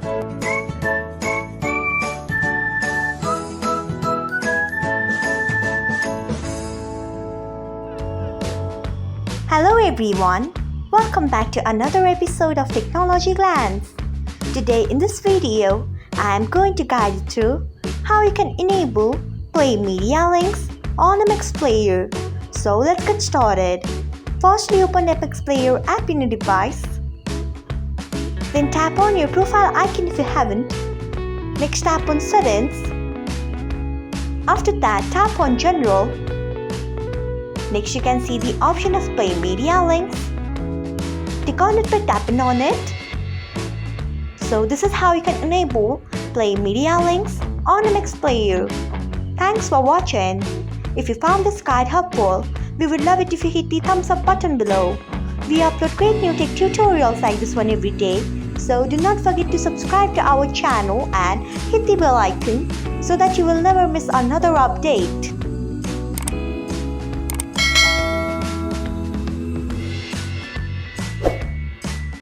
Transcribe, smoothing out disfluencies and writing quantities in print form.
Hello everyone, welcome back to another episode of Technologyglance. Today in this video, I am going to guide you through how you can enable play media links on MX Player. So let's get started. Firstly, open MX Player app in your device. Then tap on your profile icon if you haven't. Next, tap on Settings. After that, tap on General. Next, you can see the option of Play Media Links. Click on it by tapping on it. So this is how you can enable Play Media Links on MX Player. Thanks for watching. If you found this guide helpful, we would love it if you hit the thumbs up button below. We upload great new tech tutorials like this one every day. So do not forget to subscribe to our channel and hit the bell icon so that you will never miss another update.